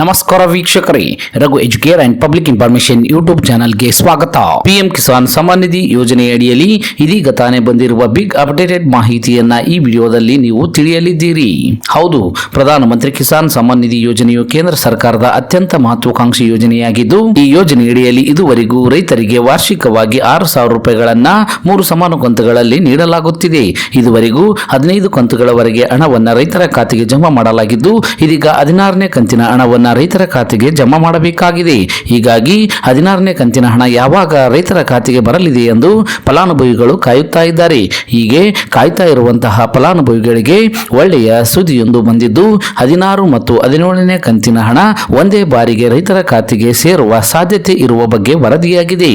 ನಮಸ್ಕಾರ ವೀಕ್ಷಕರೇ, Raghu Educare and public information YouTube ಚಾನಲ್ಗೆ ಸ್ವಾಗತ. ಪಿಎಂ ಕಿಸಾನ್ ಸಮ್ಮಾನ್ ನಿಧಿ ಯೋಜನೆ ಅಡಿಯಲ್ಲಿ ಇದೀಗ ತಾನೇ ಬಂದಿರುವ ಬಿಗ್ ಅಪ್ಡೇಟೆಡ್ ಮಾಹಿತಿಯನ್ನ ಈ ವಿಡಿಯೋದಲ್ಲಿ ನೀವು ತಿಳಿಯಲಿದ್ದೀರಿ. ಹೌದು, ಪ್ರಧಾನಮಂತ್ರಿ ಕಿಸಾನ್ ಸಮ್ಮಾನ್ ನಿಧಿ ಯೋಜನೆಯು ಕೇಂದ್ರ ಸರ್ಕಾರದ ಅತ್ಯಂತ ಮಹತ್ವಾಕಾಂಕ್ಷಿ ಯೋಜನೆಯಾಗಿದ್ದು, ಈ ಯೋಜನೆ ಅಡಿಯಲ್ಲಿ ಇದುವರೆಗೂ ರೈತರಿಗೆ ವಾರ್ಷಿಕವಾಗಿ 6,000 ರೂಪಾಯಿಗಳನ್ನ 3 ಸಮಾನ ಕಂತುಗಳಲ್ಲಿ ನೀಡಲಾಗುತ್ತಿದೆ. ಇದುವರೆಗೂ 15 ಕಂತುಗಳವರೆಗೆ ಹಣವನ್ನ ರೈತರ ಖಾತೆಗೆ ಜಮಾ ಮಾಡಲಾಗಿದ್ದು, ಇದೀಗ 16ನೇ ಕಂತಿನ ಹಣವನ್ನ ರೈತರ ಖಾತೆಗೆ ಜಮಾ ಮಾಡಬೇಕಾಗಿದೆ. ಹೀಗಾಗಿ 16ನೇ ಕಂತಿನ ಹಣ ಯಾವಾಗ ರೈತರ ಖಾತೆಗೆ ಬರಲಿದೆ ಎಂದು ಫಲಾನುಭವಿಗಳು ಕಾಯುತ್ತಾ ಇದ್ದಾರೆ. ಹೀಗೆ ಕಾಯ್ತಾ ಇರುವಂತಹ ಫಲಾನುಭವಿಗಳಿಗೆ ಒಳ್ಳೆಯ ಸುದ್ದಿಯೊಂದು ಬಂದಿದ್ದು, 16 ಮತ್ತು 17ನೇ ಕಂತಿನ ಹಣ ಒಂದೇ ಬಾರಿಗೆ ರೈತರ ಖಾತೆಗೆ ಸೇರುವ ಸಾಧ್ಯತೆ ಇರುವ ಬಗ್ಗೆ ವರದಿಯಾಗಿದೆ.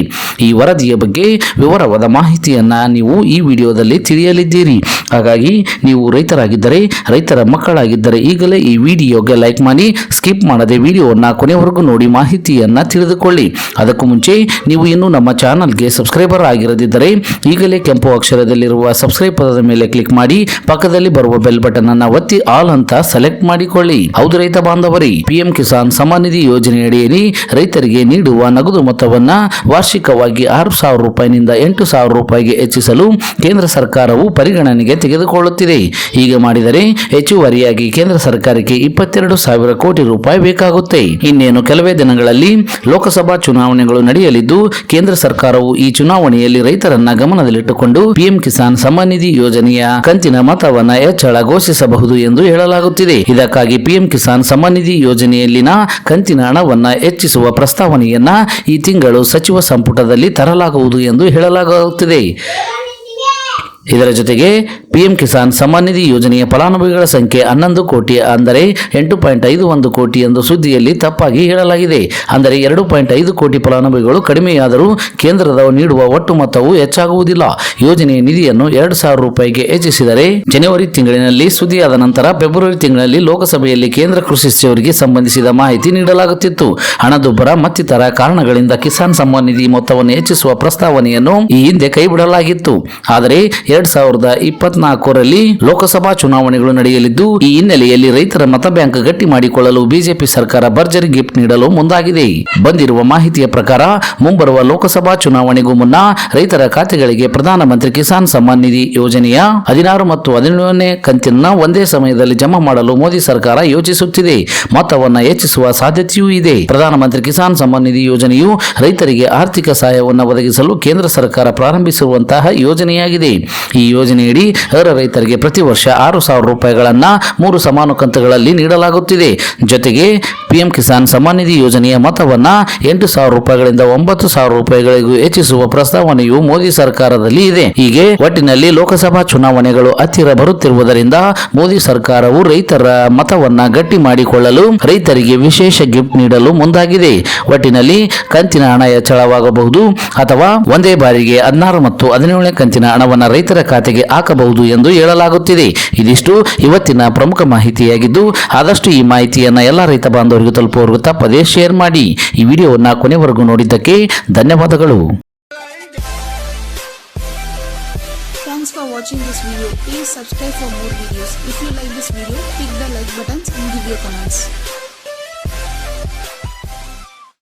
ಈ ವರದಿಯ ಬಗ್ಗೆ ವಿವರವಾದ ಮಾಹಿತಿಯನ್ನ ನೀವು ಈ ವಿಡಿಯೋದಲ್ಲಿ ತಿಳಿಯಲಿದ್ದೀರಿ. ಹಾಗಾಗಿ ನೀವು ರೈತರಾಗಿದ್ದರೆ, ರೈತರ ಮಕ್ಕಳಾಗಿದ್ದರೆ ಈಗಲೇ ಈ ವಿಡಿಯೋಗೆ ಲೈಕ್ ಮಾಡಿ, ಸ್ಕಿಪ್ ಮಾಡದೆ ವಿಡಿಯೋವನ್ನ ಕೊನೆವರೆಗೂ ನೋಡಿ ಮಾಹಿತಿಯನ್ನ ತಿಳಿದುಕೊಳ್ಳಿ. ಅದಕ್ಕೂ ಮುಂಚೆ ನೀವು ಇನ್ನೂ ನಮ್ಮ ಚಾನಲ್ಗೆ ಸಬ್ಸ್ಕ್ರೈಬರ್ ಆಗಿರದಿದ್ದರೆ ಈಗಲೇ ಕೆಂಪು ಅಕ್ಷರದಲ್ಲಿರುವ ಸಬ್ಸ್ಕ್ರೈಬ್ ಪದದ ಮೇಲೆ ಕ್ಲಿಕ್ ಮಾಡಿ, ಪಕ್ಕದಲ್ಲಿ ಬರುವ ಬೆಲ್ ಬಟನ್ ಅನ್ನ ಒತ್ತಿ ಆಲ್ ಅಂತ ಸೆಲೆಕ್ಟ್ ಮಾಡಿಕೊಳ್ಳಿ. ಹೌದು ರೈತ ಬಾಂಧವರೇ, ಪಿಎಂ ಕಿಸಾನ್ ಸಮ್ಮಾನ್ ನಿಧಿ ಯೋಜನೆ ಅಡಿಯಲ್ಲಿ ರೈತರಿಗೆ ನೀಡುವ ನಗದು ಮೊತ್ತವನ್ನ ವಾರ್ಷಿಕವಾಗಿ 6,000 ರೂಪಾಯಿನಿಂದ 8,000 ರೂಪಾಯಿಗೆ ಹೆಚ್ಚಿಸಲು ಕೇಂದ್ರ ಸರ್ಕಾರವು ಪರಿಗಣನೆಗೆ ತೆಗೆದುಕೊಳ್ಳುತ್ತಿದೆ. ಹೀಗೆ ಮಾಡಿದರೆ ಹೆಚ್ಚುವರಿಯಾಗಿ ಕೇಂದ್ರ ಸರ್ಕಾರಕ್ಕೆ 22,000 ಕೋಟಿ ರೂಪಾಯಿ ಬೇಕಾಗುತ್ತೆ. ಇನ್ನೇನು ಕೆಲವೇ ದಿನಗಳಲ್ಲಿ ಲೋಕಸಭಾ ಚುನಾವಣೆಗಳು ನಡೆಯಲಿದ್ದು, ಕೇಂದ್ರ ಸರ್ಕಾರವು ಈ ಚುನಾವಣೆಯಲ್ಲಿ ರೈತರನ್ನ ಗಮನದಲ್ಲಿಟ್ಟುಕೊಂಡು ಪಿಎಂ ಕಿಸಾನ್ ಸಮ್ಮಾನ್ ನಿಧಿ ಯೋಜನೆಯ ಕಂತಿನ ಮೊತ್ತವನ್ನ ಹೆಚ್ಚಳ ಘೋಷಿಸಬಹುದು ಎಂದು ಹೇಳಲಾಗುತ್ತಿದೆ. ಇದಕ್ಕಾಗಿ ಪಿಎಂ ಕಿಸಾನ್ ಸಮ್ಮಾನ್ ನಿಧಿ ಯೋಜನೆಯಲ್ಲಿನ ಕಂತಿನ ಹಣವನ್ನ ಹೆಚ್ಚಿಸುವ ಪ್ರಸ್ತಾವನೆಯನ್ನ ಈ ತಿಂಗಳು ಸಚಿವ ಸಂಪುಟದಲ್ಲಿ ತರಲಾಗುವುದು ಎಂದು ಹೇಳಲಾಗುತ್ತಿದೆ. ಇದರ ಜೊತೆಗೆ ಪಿಎಂ ಕಿಸಾನ್ ಸಮ್ಮಾನ್ ನಿಧಿ ಯೋಜನೆಯ ಫಲಾನುಭವಿಗಳ ಸಂಖ್ಯೆ 11 ಕೋಟಿ, ಅಂದರೆ 8.51 ಕೋಟಿ ಎಂದು ಸುದ್ದಿಯಲ್ಲಿ ತಪ್ಪಾಗಿ ಹೇಳಲಾಗಿದೆ. ಅಂದರೆ 2.5 ಕೋಟಿ ಫಲಾನುಭವಿಗಳು ಕಡಿಮೆಯಾದರೂ ಕೇಂದ್ರದ ನೀಡುವ ಒಟ್ಟು ಮೊತ್ತವು ಹೆಚ್ಚಾಗುವುದಿಲ್ಲ. ಯೋಜನೆಯ ನಿಧಿಯನ್ನು 2,000 ರೂಪಾಯಿಗೆ ಹೆಚ್ಚಿಸಿದರೆ ಜನವರಿ ತಿಂಗಳಿನಲ್ಲಿ ಸುದ್ದಿಯಾದ ನಂತರ ಫೆಬ್ರವರಿ ತಿಂಗಳಲ್ಲಿ ಲೋಕಸಭೆಯಲ್ಲಿ ಕೇಂದ್ರ ಕೃಷಿ ಸಚಿವರಿಗೆ ಸಂಬಂಧಿಸಿದ ಮಾಹಿತಿ ನೀಡಲಾಗುತ್ತಿತ್ತು. ಹಣದುಬ್ಬರ ಮತ್ತಿತರ ಕಾರಣಗಳಿಂದ ಕಿಸಾನ್ ಸಮ್ಮಾನ್ ನಿಧಿ ಮೊತ್ತವನ್ನು ಹೆಚ್ಚಿಸುವ ಪ್ರಸ್ತಾವನೆಯನ್ನು ಈ ಹಿಂದೆ ಕೈಬಿಡಲಾಗಿತ್ತು. ಆದರೆ 2024ರಲ್ಲಿ ಲೋಕಸಭಾ ಚುನಾವಣೆಗಳು ನಡೆಯಲಿದ್ದು, ಈ ಹಿನ್ನೆಲೆಯಲ್ಲಿ ರೈತರ ಮತ ಬ್ಯಾಂಕ್ ಗಟ್ಟಿ ಮಾಡಿಕೊಳ್ಳಲು ಬಿಜೆಪಿ ಸರ್ಕಾರ ಭರ್ಜರಿ ಗಿಫ್ಟ್ ನೀಡಲು ಮುಂದಾಗಿದೆ. ಬಂದಿರುವ ಮಾಹಿತಿಯ ಪ್ರಕಾರ ಮುಂಬರುವ ಲೋಕಸಭಾ ಚುನಾವಣೆಗೂ ಮುನ್ನ ರೈತರ ಖಾತೆಗಳಿಗೆ ಪ್ರಧಾನಮಂತ್ರಿ ಕಿಸಾನ್ ಸಮ್ಮಾನ್ ನಿಧಿ ಯೋಜನೆಯ 16 ಮತ್ತು 17ನೇ ಕಂತಿನ ಒಂದೇ ಸಮಯದಲ್ಲಿ ಜಮಾ ಮಾಡಲು ಮೋದಿ ಸರ್ಕಾರ ಯೋಚಿಸುತ್ತಿದೆ. ಮೊತ್ತವನ್ನು ಹೆಚ್ಚಿಸುವ ಸಾಧ್ಯತೆಯೂ ಇದೆ. ಪ್ರಧಾನಮಂತ್ರಿ ಕಿಸಾನ್ ಸಮ್ಮಾನ್ ನಿಧಿ ಯೋಜನೆಯು ರೈತರಿಗೆ ಆರ್ಥಿಕ ಸಹಾಯವನ್ನು ಒದಗಿಸಲು ಕೇಂದ್ರ ಸರ್ಕಾರ ಪ್ರಾರಂಭಿಸಿರುವಂತಹ ಯೋಜನೆಯಾಗಿದೆ. ಈ ಯೋಜನೆಯಡಿ ಅರ್ಹ ರೈತರಿಗೆ ಪ್ರತಿ ವರ್ಷ 6,000 ರೂಪಾಯಿಗಳನ್ನ 3 ಸಮಾನ ಕಂತುಗಳಲ್ಲಿ ನೀಡಲಾಗುತ್ತಿದೆ. ಜೊತೆಗೆ ಪಿಎಂ ಕಿಸಾನ್ ಸಮ್ಮಾನ್ ನಿಧಿ ಯೋಜನೆಯ ಮೊತ್ತವನ್ನ 8,000 ರೂಪಾಯಿಗಳಿಂದ 9,000 ರೂಪಾಯಿಗಳಿಗೂ ಹೆಚ್ಚಿಸುವ ಪ್ರಸ್ತಾವನೆಯು ಮೋದಿ ಸರ್ಕಾರದಲ್ಲಿ ಇದೆ. ಹೀಗೆ ಒಟ್ಟಿನಲ್ಲಿ ಲೋಕಸಭಾ ಚುನಾವಣೆಗಳು ಹತ್ತಿರ ಬರುತ್ತಿರುವುದರಿಂದ ಮೋದಿ ಸರ್ಕಾರವು ರೈತರ ಮತವನ್ನ ಗಟ್ಟಿ ಮಾಡಿಕೊಳ್ಳಲು ರೈತರಿಗೆ ವಿಶೇಷ ಗಿಫ್ಟ್ ನೀಡಲು ಮುಂದಾಗಿದೆ. ಒಟ್ಟಿನಲ್ಲಿ ಕಂತಿನ ಹಣ ಹೆಚ್ಚಳವಾಗಬಹುದು ಅಥವಾ ಒಂದೇ ಬಾರಿಗೆ 16 ಮತ್ತು 17ನೇ ಕಂತಿನ ಹಣವನ್ನ ರೈತರ ಖಾತೆಗೆ ಹಾಕಬಹುದು ಎಂದು ಹೇಳಲಾಗುತ್ತಿದೆ. ಇದಿಷ್ಟು ಇವತ್ತಿನ ಪ್ರಮುಖ ಮಾಹಿತಿಯಾಗಿದ್ದು, ಆದಷ್ಟು ಈ ಮಾಹಿತಿಯನ್ನ ಎಲ್ಲ ರೈತ ಬಾಂಧವರಿಗೂ ತಲುಪುವವರೆಗೂ ತಪ್ಪದೇ ಶೇರ್ ಮಾಡಿ. ಈ ವಿಡಿಯೋವನ್ನ ಕೊನೆವರೆಗೂ ನೋಡಿದ್ದಕ್ಕೆ ಧನ್ಯವಾದಗಳು. Thanks for watching this video. Please subscribe for more videos. If you like this video, click the like buttons and give your comments.